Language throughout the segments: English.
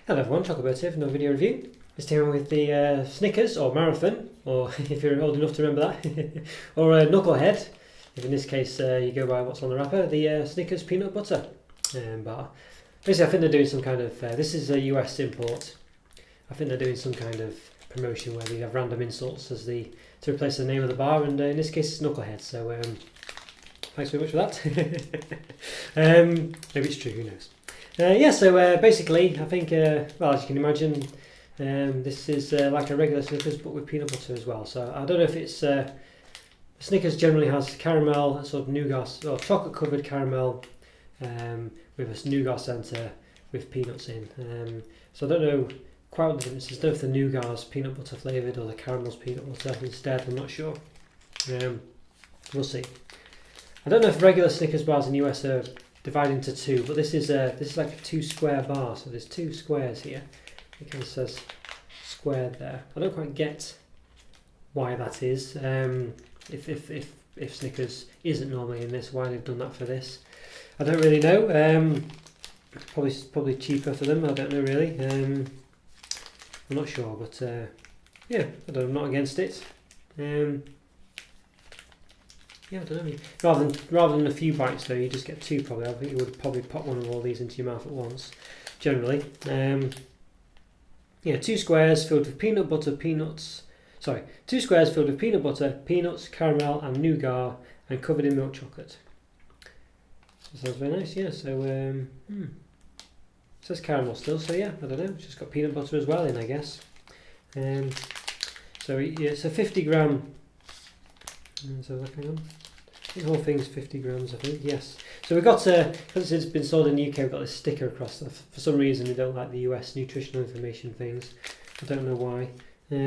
Hello everyone, Roberto here for another video review. Just here with the Snickers, or Marathon, or if you're old enough to remember that, or Knucklehead, if in this case you go by what's on the wrapper, the Snickers peanut butter bar. Basically I think they're doing some kind of, this is a US import, I think they're doing some kind of promotion where they have random insults as to replace the name of the bar, and in this case it's Knucklehead, so thanks very much for that. Maybe it's true, who knows. So basically, I think, well, as you can imagine, this is like a regular Snickers but with peanut butter as well. So I don't know if it's, Snickers generally has caramel, sort of nougat, or chocolate covered caramel with a nougat centre with peanuts in. So I don't know quite what the difference is. I don't know if the nougat's peanut butter flavoured or the caramel's peanut butter instead, I'm not sure. We'll see. I don't know if regular Snickers bars in the US are divided into two, but this is like a 2 square bar, so there's 2 squares here. It kind of says squared there. I don't quite get why that is. If Snickers isn't normally in this, why they've done that for this, I don't really know. Probably cheaper for them. I don't know really. I'm not sure, but yeah, I'm not against it. Yeah, I don't know. Rather than a few bites though, you just get 2 probably. I think you would probably pop one of all these into your mouth at once, generally. Yeah, 2 squares filled with peanut butter, peanuts. Sorry, 2 squares filled with peanut butter, peanuts, caramel, and nougat, and covered in milk chocolate. That sounds very nice. Yeah. So it says caramel still. So yeah, I don't know. It's just got peanut butter as well in, I guess. So yeah, it's a 50 gram. So hang on. The whole thing's 50 grams, I think. Yes. So we've got, because it's been sold in the UK, we've got this sticker across. For some reason, they don't like the US nutritional information things. I don't know why. Yeah,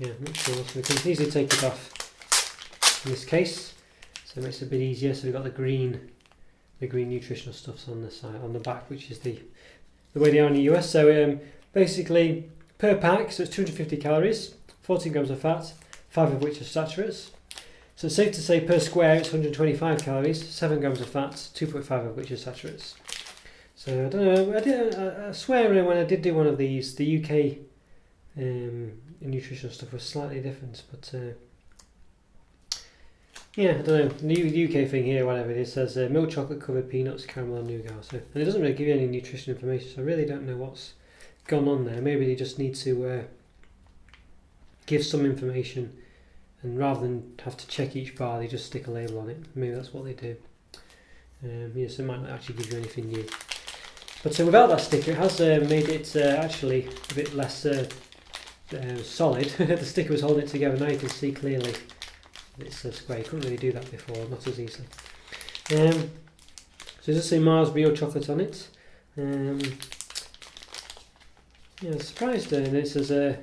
I'm not sure. So we can easily take it off in this case. So it makes it a bit easier. So we've got the green nutritional stuffs on the side, on the back, which is the way they are in the US. So basically, per pack, so it's 250 calories. 14 grams of fat, 5 of which are saturates. So it's safe to say per square it's 125 calories, 7 grams of fat, 2.5 of which are saturates. So I don't know, I swear when I did do one of these, the UK nutritional stuff was slightly different, but yeah, I don't know, the UK thing here, whatever it is, says milk chocolate covered peanuts, caramel and nougat. So, and it doesn't really give you any nutrition information, so I really don't know what's gone on there. Maybe they just need to give some information, and rather than have to check each bar, they just stick a label on it. Maybe that's what they do. Yes, it might not actually give you anything new. But so without that sticker, it has made it actually a bit less solid. The sticker was holding it together. Now you can see clearly it's square. You couldn't really do that before, not as easily. So it does say Mars real chocolate on it. Yeah, surprised. And it says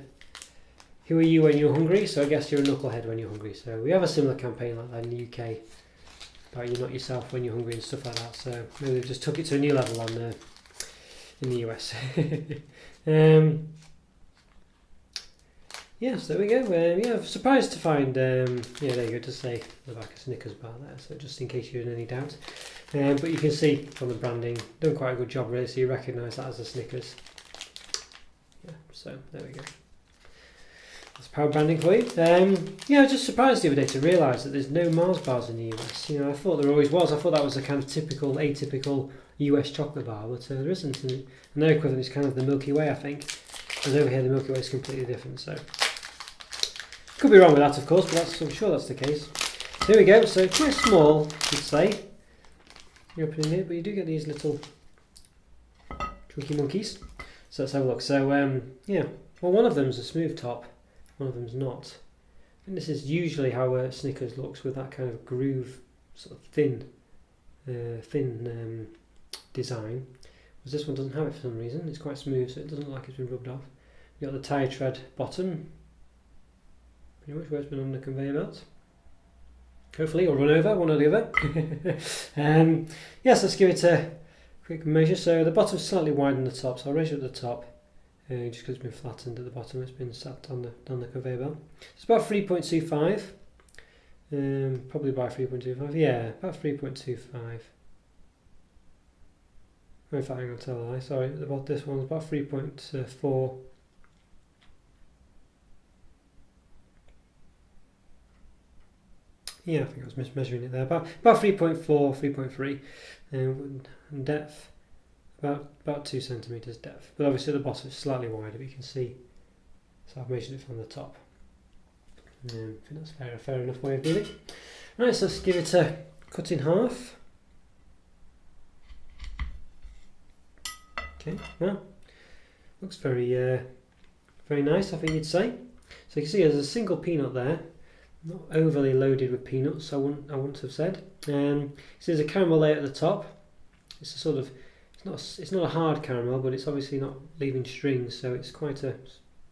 who are you when you're hungry? So I guess you're a knucklehead when you're hungry. So we have a similar campaign like that in the UK about you're not yourself when you're hungry and stuff like that. So maybe they've just took it to a new level on in the US. Yes, there we go. Yeah, I'm surprised to find. Yeah, there you go. To say the back of Snickers bar there. So just in case you're in any doubt. But you can see from the branding, done quite a good job really. So you recognise that as a Snickers. Yeah. So there we go. That's power branding for you. Yeah, I was just surprised the other day to realise that there's no Mars bars in the US. You know, I thought there always was. I thought that was a kind of atypical US chocolate bar, but there isn't. And their equivalent is kind of the Milky Way, I think. And over here, the Milky Way is completely different. So could be wrong with that, of course, but I'm sure that's the case. So here we go. So quite small, you'd say. You're opening it, but you do get these little chunky monkeys. So let's have a look. So yeah, well, one of them's a smooth top. One of them's not. I think this is usually how Snickers looks, with that kind of groove, sort of thin design. Whereas this one doesn't have it for some reason. It's quite smooth, so it doesn't look like it's been rubbed off. You've got the tire tread bottom, pretty much where it's been on the conveyor belt. Hopefully, or run over, one or the other. Yes, let's give it a quick measure. So the bottom's slightly wider than the top, so I'll raise it at the top. Just because it's been flattened at the bottom, it's been sat on the conveyor belt. It's about 3.25, probably by 3.25. Yeah, about 3.25. In fact, I'm going to tell a lie. Sorry, about this one's about 3.4. Yeah, I think I was mismeasuring it there. About 3.4, 3.3, and depth about 2 centimeters depth. But obviously the bottom is slightly wider, but you can see. So I've measured it from the top. I think that's fair enough way of doing it. Right, so let's give it a cut in half. Okay, well, looks very nice, I think you'd say. So you can see there's a single peanut there, not overly loaded with peanuts, I wouldn't have said. So there's a caramel layer at the top. It's a sort of, it's not a hard caramel, but it's obviously not leaving strings, so it's quite a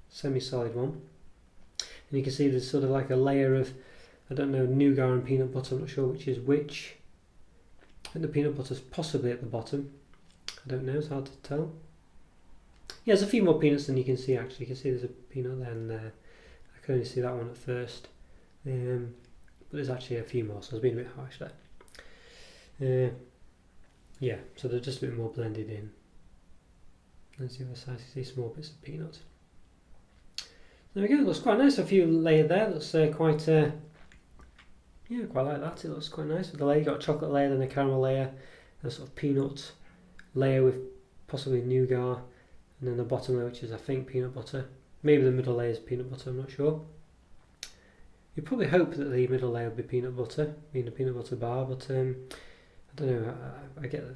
semi-solid one. And you can see there's sort of like a layer of, I don't know, nougat and peanut butter. I'm not sure which is which. I think the peanut butter's possibly at the bottom. I don't know, it's hard to tell. Yeah, there's a few more peanuts than you can see actually. You can see there's a peanut there and there. I could only see that one at first. But there's actually a few more, so I was being a bit harsh there. Yeah, so they're just a bit more blended in. There's the other side, you see small bits of peanut. There we go, it looks quite nice. A few layered there, looks quite, yeah, quite like that. It looks quite nice with the layer. You've got a chocolate layer, then a caramel layer, and a sort of peanut layer with possibly nougat, and then the bottom layer, which is I think peanut butter. Maybe the middle layer is peanut butter, I'm not sure. You'd probably hope that the middle layer would be peanut butter, being a peanut butter bar, but I don't know, I get the,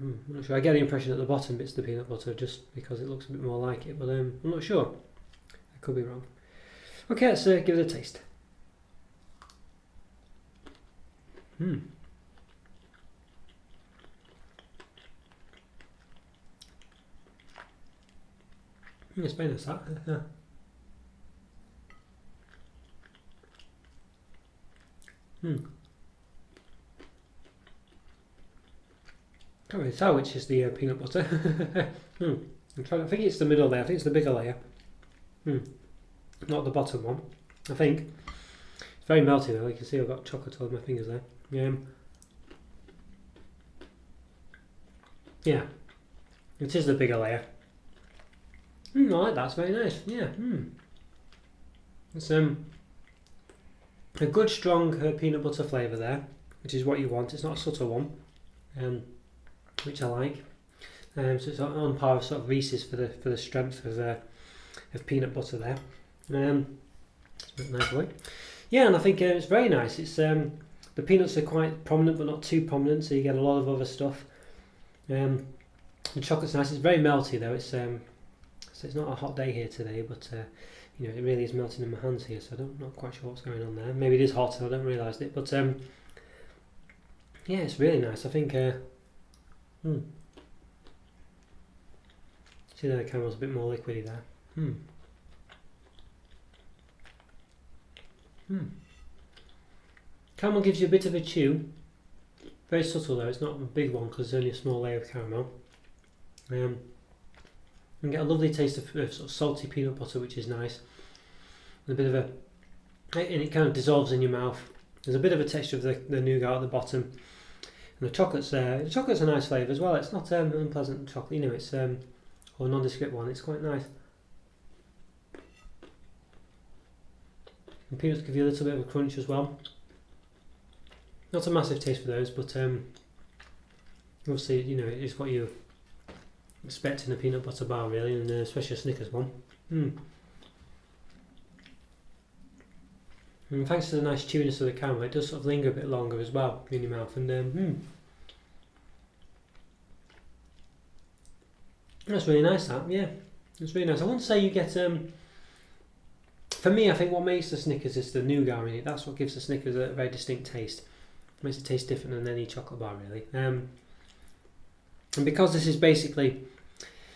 I'm not sure. I get the impression that the bottom bit's the peanut butter just because it looks a bit more like it, but I'm not sure. I could be wrong. Okay, let's give it a taste. It's very nice, that. Yeah. Can't really tell which is the peanut butter. I think it's the middle layer. I think it's the bigger layer. Not the bottom one. I think it's very melty though. You can see I've got chocolate all over my fingers there. Yeah, it is the bigger layer. I like that. It's very nice. Yeah. It's a good strong peanut butter flavour there, which is what you want. It's not a subtle one, which I like. So it's on par with sort of Reese's for the strength of peanut butter there. It's a nice way. Yeah, and I think it's very nice. It's the peanuts are quite prominent, but not too prominent, so you get a lot of other stuff. The chocolate's nice. It's very melty though. So it's not a hot day here today, but you know, it really is melting in my hands here, so I'm not quite sure what's going on there. Maybe it is hot and I don't realise it, but yeah, it's really nice. I think see there, the caramel's a bit more liquidy there. Caramel gives you a bit of a chew. Very subtle though, it's not a big one because there's only a small layer of caramel. You can get a lovely taste of sort of salty peanut butter, which is nice. And a bit of and it kind of dissolves in your mouth. There's a bit of a texture of the nougat at the bottom. And the chocolate's there. The chocolate's a nice flavour as well. It's not unpleasant chocolate, you know, it's or a nondescript one, it's quite nice. And peanuts give you a little bit of a crunch as well. Not a massive taste for those, but obviously, you know, it's what you expect in a peanut butter bar really, and especially a Snickers one. And thanks to the nice chewiness of the caramel, it does sort of linger a bit longer as well in your mouth, and that's really nice, that, yeah, it's really nice. I wouldn't say you get, for me I think what makes the Snickers is the nougat in it. That's what gives the Snickers a very distinct taste. It makes it taste different than any chocolate bar really. And because this is basically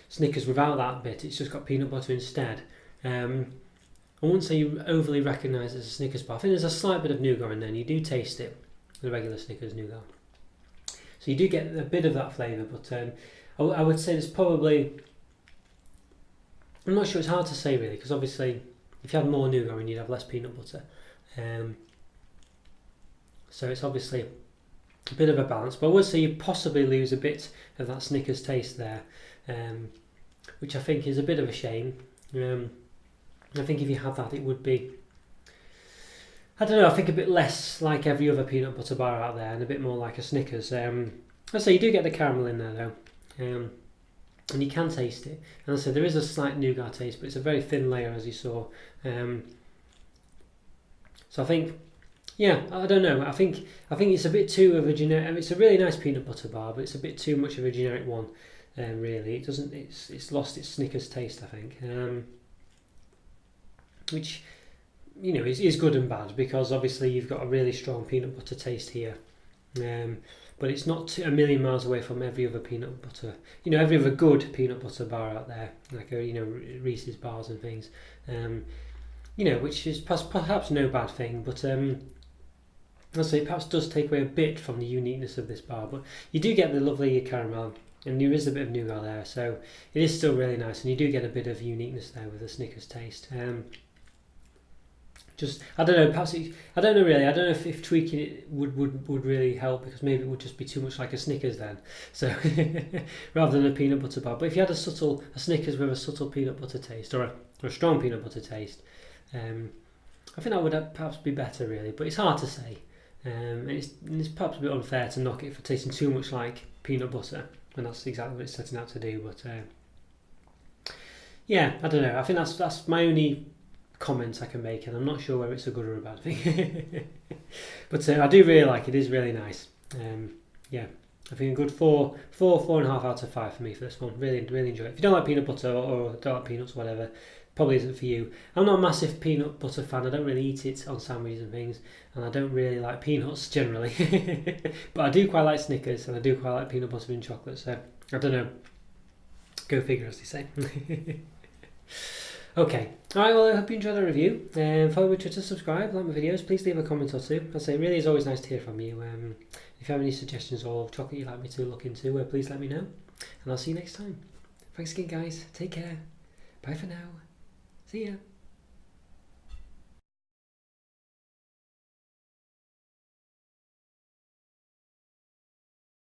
Snickers without that bit, it's just got peanut butter instead. I wouldn't say you overly recognise it as a Snickers bar. I think there's a slight bit of nougat in there, and you do taste it, the regular Snickers nougat. So you do get a bit of that flavour, but I would say there's probably, I'm not sure, it's hard to say really, because obviously if you had more nougat in, you'd have less peanut butter. So it's obviously a bit of a balance. But I would say you possibly lose a bit of that Snickers taste there, which I think is a bit of a shame. I think if you had that, it would be, I don't know, I think a bit less like every other peanut butter bar out there and a bit more like a Snickers. I'd say you do get the caramel in there though, and you can taste it. And I said there is a slight nougat taste, but it's a very thin layer, as you saw. So I think, yeah, I don't know. I think it's a bit too of a generic. It's a really nice peanut butter bar, but it's a bit too much of a generic one. Really, it doesn't. It's lost its Snickers taste, I think. Which, you know, is good and bad, because obviously you've got a really strong peanut butter taste here. But it's not a million miles away from every other peanut butter, you know, every other good peanut butter bar out there, like you know, Reese's bars and things, you know, which is perhaps no bad thing, but I'll say it perhaps does take away a bit from the uniqueness of this bar. But you do get the lovely caramel, and there is a bit of nougat there, so it is still really nice, and you do get a bit of uniqueness there with the Snickers taste. Just, I don't know, perhaps I don't know really. I don't know if tweaking it would really help, because maybe it would just be too much like a Snickers then. So rather than a peanut butter bar. But if you had a Snickers with a subtle peanut butter taste, or a strong peanut butter taste, I think that would perhaps be better really. But it's hard to say, and it's perhaps a bit unfair to knock it for tasting too much like peanut butter, and that's exactly what it's setting out to do. But yeah, I don't know. I think that's my only comments I can make, and I'm not sure whether it's a good or a bad thing. But I do really like it. It is really nice. Yeah, I think a good 4.5 out of 5 for me for this one. Really enjoy it. If you don't like peanut butter or don't like peanuts, whatever, probably isn't for you. I'm not a massive peanut butter fan. I don't really eat it on sandwiches and things, and I don't really like peanuts generally. But I do quite like Snickers, and I do quite like peanut butter and chocolate, so I don't know. Go figure, as they say. Okay, alright, well, I hope you enjoyed the review. Follow me on Twitter, subscribe, like my videos, please leave a comment or two. I say it really is always nice to hear from you. If you have any suggestions or chocolate you'd like me to look into, please let me know. And I'll see you next time. Thanks again, guys. Take care. Bye for now. See ya.